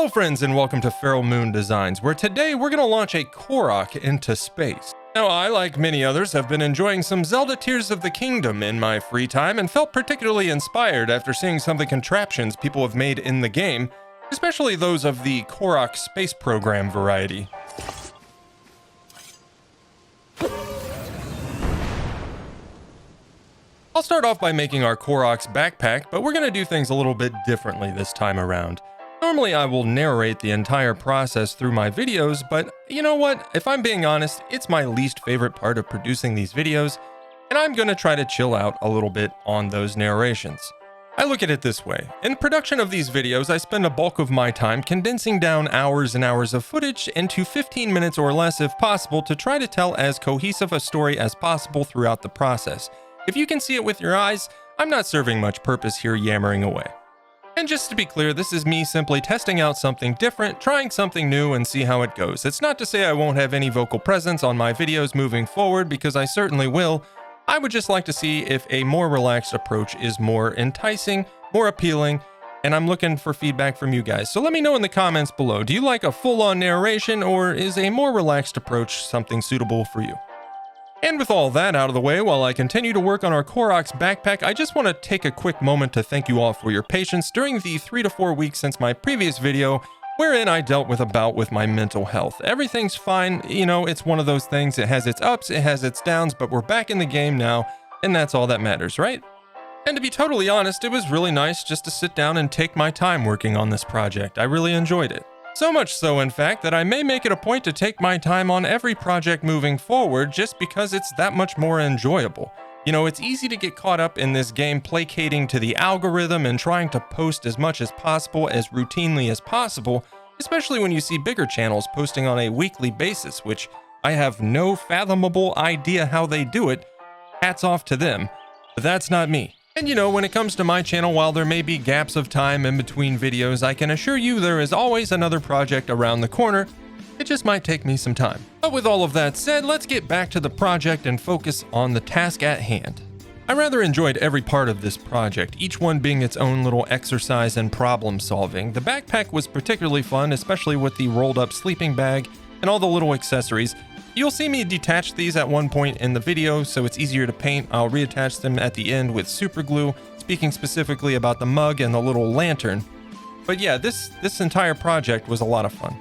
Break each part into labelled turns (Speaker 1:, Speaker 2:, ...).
Speaker 1: Hello friends and welcome to Feral Moon Designs, where today we're going to launch a Korok into space. Now I, like many others, have been enjoying some Zelda Tears of the Kingdom in my free time and felt particularly inspired after seeing some of the contraptions people have made in the game, especially those of the Korok space program variety. I'll start off by making our Korok's backpack, but we're going to do things a little bit differently this time around. Normally I will narrate the entire process through my videos, but you know what? If I'm being honest, it's my least favorite part of producing these videos, and I'm going to try to chill out a little bit on those narrations. I look at it this way. In production of these videos, I spend a bulk of my time condensing down hours and hours of footage into 15 minutes or less if possible to try to tell as cohesive a story as possible throughout the process. If you can see it with your eyes, I'm not serving much purpose here yammering away. And just to be clear, this is me simply testing out something different, trying something new, and see how it goes. It's not to say I won't have any vocal presence on my videos moving forward, because I certainly will. I would just like to see if a more relaxed approach is more enticing, more appealing, and I'm looking for feedback from you guys. So let me know in the comments below. Do you like a full-on narration, or is a more relaxed approach something suitable for you? And with all that out of the way, while I continue to work on our Korok's backpack, I just want to take a quick moment to thank you all for your patience during the 3 to 4 weeks since my previous video, wherein I dealt with a bout with my mental health. Everything's fine, you know, it's one of those things, it has its ups, it has its downs, but we're back in the game now, and that's all that matters, right? And to be totally honest, it was really nice just to sit down and take my time working on this project. I really enjoyed it. So much so, in fact, that I may make it a point to take my time on every project moving forward just because it's that much more enjoyable. You know, it's easy to get caught up in this game placating to the algorithm and trying to post as much as possible as routinely as possible, especially when you see bigger channels posting on a weekly basis, which I have no fathomable idea how they do it. Hats off to them, but that's not me. And you know, when it comes to my channel, while there may be gaps of time in between videos, I can assure you there is always another project around the corner. It just might take me some time. But with all of that said, let's get back to the project and focus on the task at hand. I rather enjoyed every part of this project, each one being its own little exercise in problem solving. The backpack was particularly fun, especially with the rolled up sleeping bag and all the little accessories. You'll see me detach these at one point in the video, so it's easier to paint. I'll reattach them at the end with super glue, speaking specifically about the mug and the little lantern. But yeah, this entire project was a lot of fun.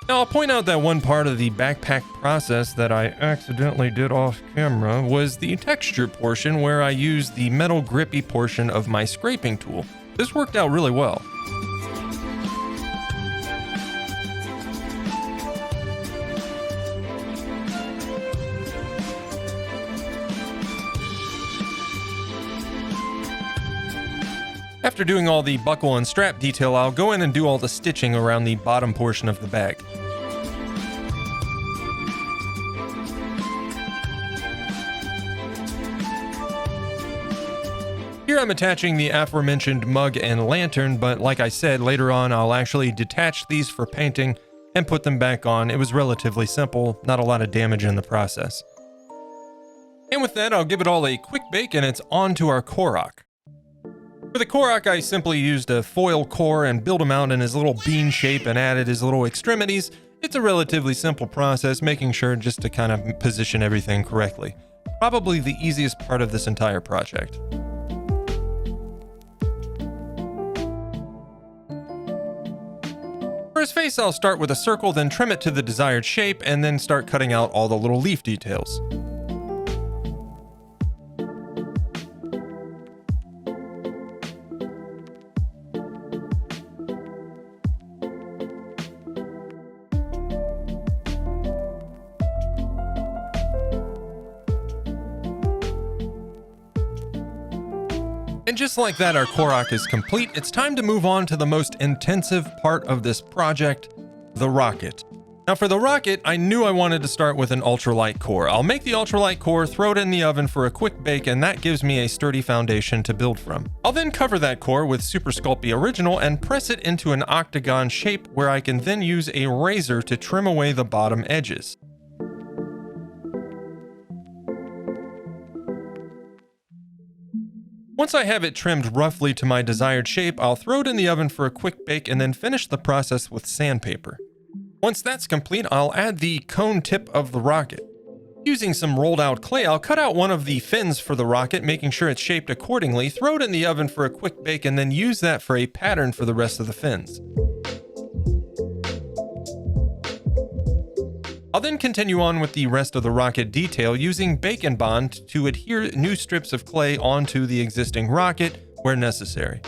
Speaker 1: Now, I'll point out that one part of the backpack process that I accidentally did off camera was the texture portion, where I used the metal grippy portion of my scraping tool. This worked out really well. After doing all the buckle and strap detail, I'll go in and do all the stitching around the bottom portion of the bag. Here I'm attaching the aforementioned mug and lantern, but like I said, later on I'll actually detach these for painting and put them back on. It was relatively simple, not a lot of damage in the process. And with that, I'll give it all a quick bake and it's on to our Korok. For the Korok, I simply used a foil core and built him out in his little bean shape and added his little extremities. It's a relatively simple process, making sure just to kind of position everything correctly. Probably the easiest part of this entire project. For his face, I'll start with a circle, then trim it to the desired shape, and then start cutting out all the little leaf details. And just like that, our Korok is complete. It's time to move on to the most intensive part of this project, the rocket. Now for the rocket, I knew I wanted to start with an ultralight core. I'll make the ultralight core, throw it in the oven for a quick bake, and that gives me a sturdy foundation to build from. I'll then cover that core with Super Sculpey Original and press it into an octagon shape where I can then use a razor to trim away the bottom edges. Once I have it trimmed roughly to my desired shape, I'll throw it in the oven for a quick bake and then finish the process with sandpaper. Once that's complete, I'll add the cone tip of the rocket. Using some rolled out clay, I'll cut out one of the fins for the rocket, making sure it's shaped accordingly, throw it in the oven for a quick bake, and then use that for a pattern for the rest of the fins. I'll then continue on with the rest of the rocket detail using Bacon Bond to adhere new strips of clay onto the existing rocket where necessary.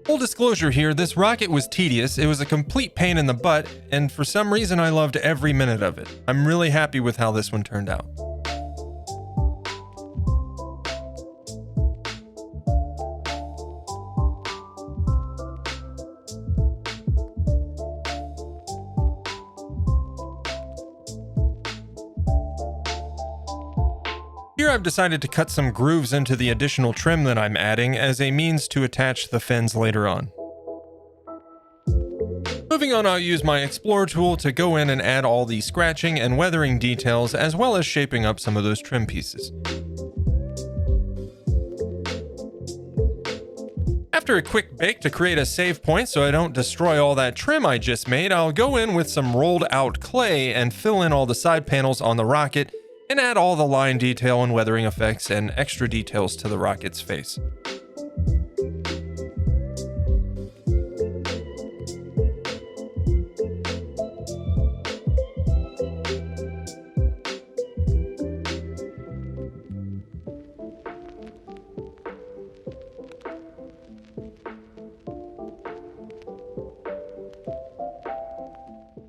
Speaker 1: Full disclosure here, this rocket was tedious, it was a complete pain in the butt, and for some reason I loved every minute of it. I'm really happy with how this one turned out. Here I've decided to cut some grooves into the additional trim that I'm adding as a means to attach the fins later on. Moving on, I'll use my Explorer tool to go in and add all the scratching and weathering details as well as shaping up some of those trim pieces. After a quick bake to create a save point so I don't destroy all that trim I just made, I'll go in with some rolled out clay and fill in all the side panels on the rocket and add all the line detail and weathering effects and extra details to the rocket's face.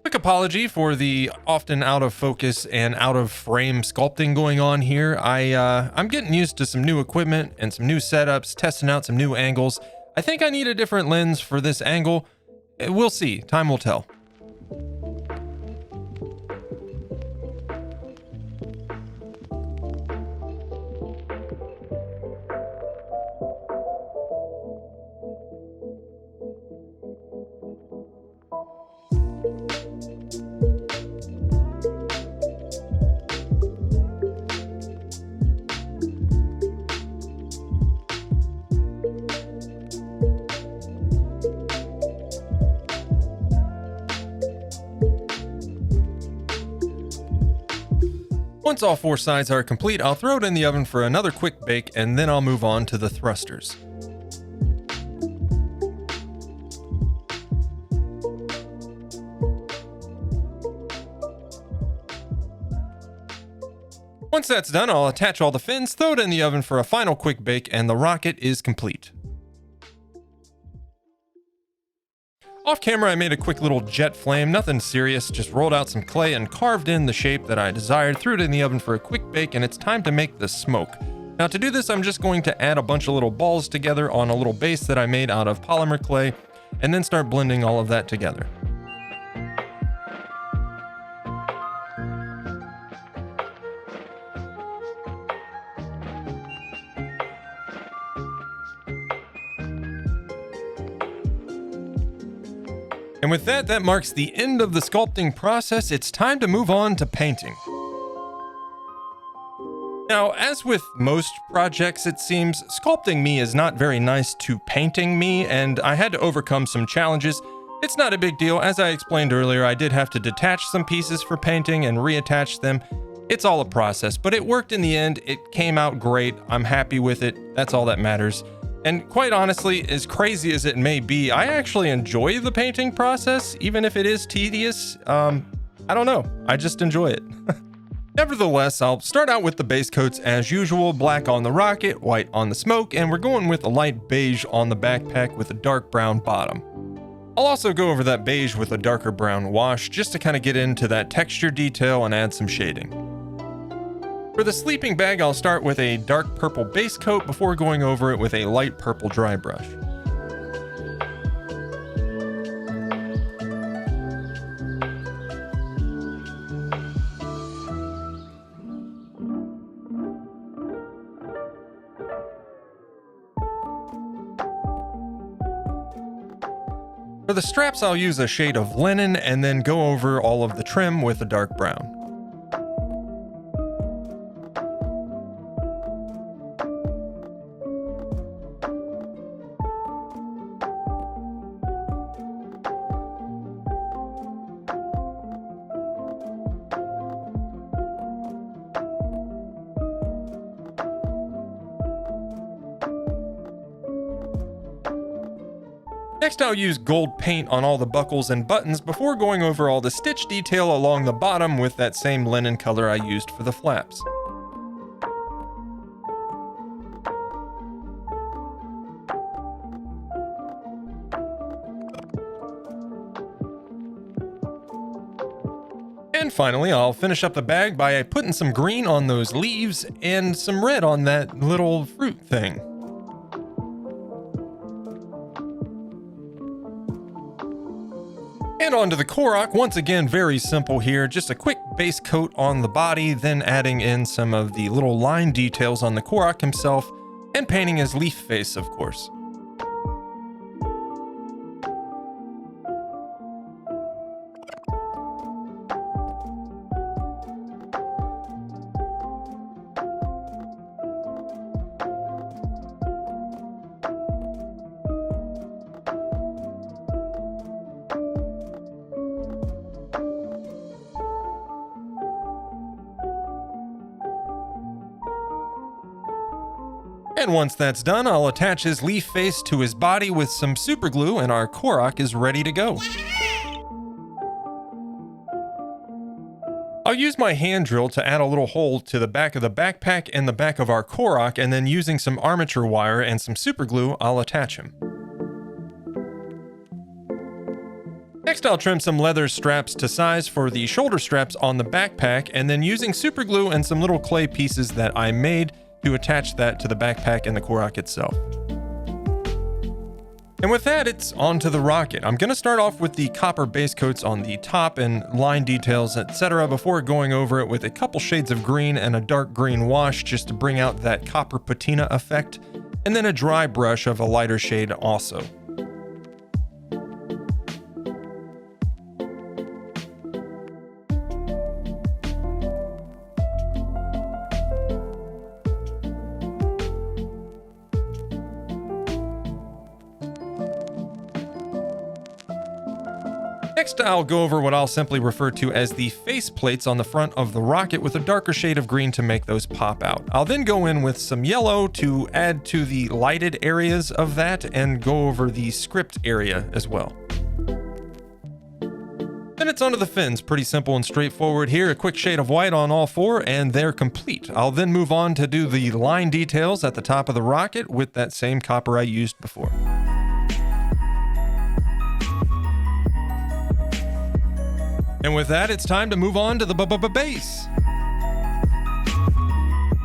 Speaker 1: Quick apology for the often out of focus and out of frame sculpting going on here. I'm getting used to some new equipment and some new setups, testing out some new angles. I think I need a different lens for this angle. We'll see, time will tell. Once all four sides are complete, I'll throw it in the oven for another quick bake, and then I'll move on to the thrusters. Once that's done, I'll attach all the fins, throw it in the oven for a final quick bake, and the rocket is complete. Off camera, I made a quick little jet flame, nothing serious, just rolled out some clay and carved in the shape that I desired, threw it in the oven for a quick bake, and it's time to make the smoke. Now to do this, I'm just going to add a bunch of little balls together on a little base that I made out of polymer clay, and then start blending all of that together. And with that, that marks the end of the sculpting process. It's time to move on to painting. Now, as with most projects, it seems, sculpting me is not very nice to painting me, and I had to overcome some challenges. It's not a big deal. As I explained earlier, I did have to detach some pieces for painting and reattach them. It's all a process, but it worked in the end. It came out great. I'm happy with it. That's all that matters. And quite honestly, as crazy as it may be, I actually enjoy the painting process, even if it is tedious. I don't know, I just enjoy it. Nevertheless, I'll start out with the base coats as usual, black on the rocket, white on the smoke, and we're going with a light beige on the backpack with a dark brown bottom. I'll also go over that beige with a darker brown wash just to kind of get into that texture detail and add some shading. For the sleeping bag, I'll start with a dark purple base coat before going over it with a light purple dry brush. For the straps, I'll use a shade of linen and then go over all of the trim with a dark brown. Next, I'll use gold paint on all the buckles and buttons before going over all the stitch detail along the bottom with that same linen color I used for the flaps. And finally, I'll finish up the bag by putting some green on those leaves and some red on that little fruit thing. And onto the Korok, once again very simple here, just a quick base coat on the body, then adding in some of the little line details on the Korok himself, and painting his leaf face, of course. And once that's done, I'll attach his leaf face to his body with some super glue and our Korok is ready to go. I'll use my hand drill to add a little hole to the back of the backpack and the back of our Korok, and then using some armature wire and some super glue, I'll attach him. Next, I'll trim some leather straps to size for the shoulder straps on the backpack, and then using super glue and some little clay pieces that I made to attach that to the backpack and the Korok itself. And with that, it's on to the rocket. I'm going to start off with the copper base coats on the top and line details, etc. before going over it with a couple shades of green and a dark green wash just to bring out that copper patina effect, and then a dry brush of a lighter shade also. Next, I'll go over what I'll simply refer to as the face plates on the front of the rocket with a darker shade of green to make those pop out. I'll then go in with some yellow to add to the lighted areas of that and go over the script area as well. Then it's onto the fins. Pretty simple and straightforward here. A quick shade of white on all four and they're complete. I'll then move on to do the line details at the top of the rocket with that same copper I used before. And with that, it's time to move on to the base.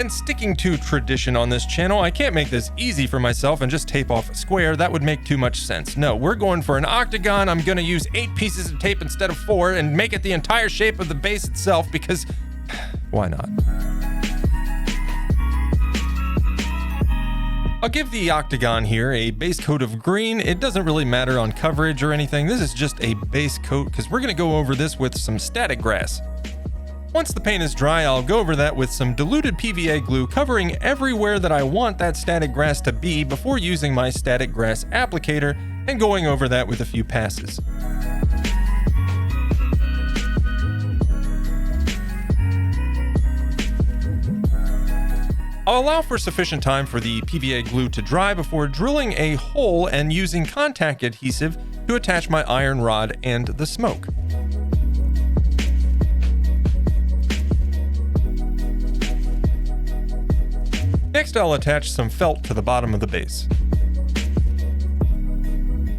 Speaker 1: And sticking to tradition on this channel, I can't make this easy for myself and just tape off a square. That would make too much sense. No, we're going for an octagon. I'm going to use 8 pieces of tape instead of 4 and make it the entire shape of the base itself because why not? I'll give the octagon here a base coat of green. It doesn't really matter on coverage or anything. This is just a base coat because we're going to go over this with some static grass. Once the paint is dry, I'll go over that with some diluted PVA glue covering everywhere that I want that static grass to be before using my static grass applicator and going over that with a few passes. I'll allow for sufficient time for the PVA glue to dry before drilling a hole and using contact adhesive to attach my iron rod and the smoke. Next, I'll attach some felt to the bottom of the base.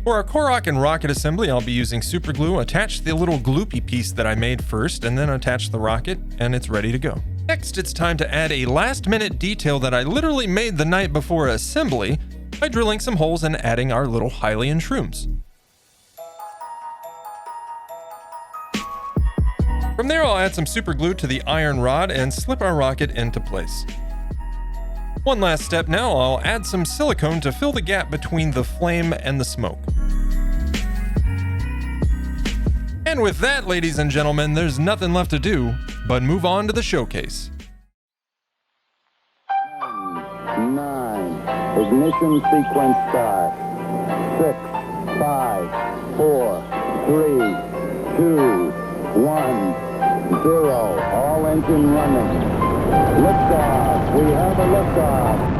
Speaker 1: For our Korok and rocket assembly, I'll be using super glue. Attach the little gloopy piece that I made first, and then attach the rocket, and it's ready to go. Next, it's time to add a last-minute detail that I literally made the night before assembly by drilling some holes and adding our little Hylian shrooms. From there, I'll add some super glue to the iron rod and slip our rocket into place. One last step now, I'll add some silicone to fill the gap between the flame and the smoke. And with that, ladies and gentlemen, there's nothing left to do but move on to the showcase.
Speaker 2: 10, 9, ignition sequence start. 6, 5, 4, 3, 2, 1, 0. All engine running. Liftoff. We have a liftoff.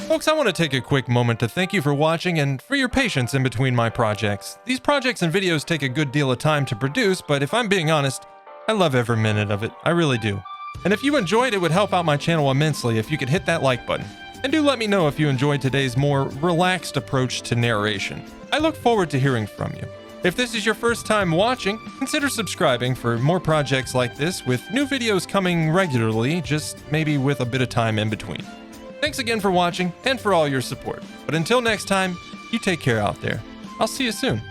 Speaker 1: Folks, I want to take a quick moment to thank you for watching and for your patience in between my projects. These projects and videos take a good deal of time to produce, but if I'm being honest, I love every minute of it. I really do. And if you enjoyed, it would help out my channel immensely if you could hit that like button. And do let me know if you enjoyed today's more relaxed approach to narration. I look forward to hearing from you. If this is your first time watching, consider subscribing for more projects like this with new videos coming regularly, just maybe with a bit of time in between. Thanks again for watching and for all your support. But until next time, you take care out there. I'll see you soon.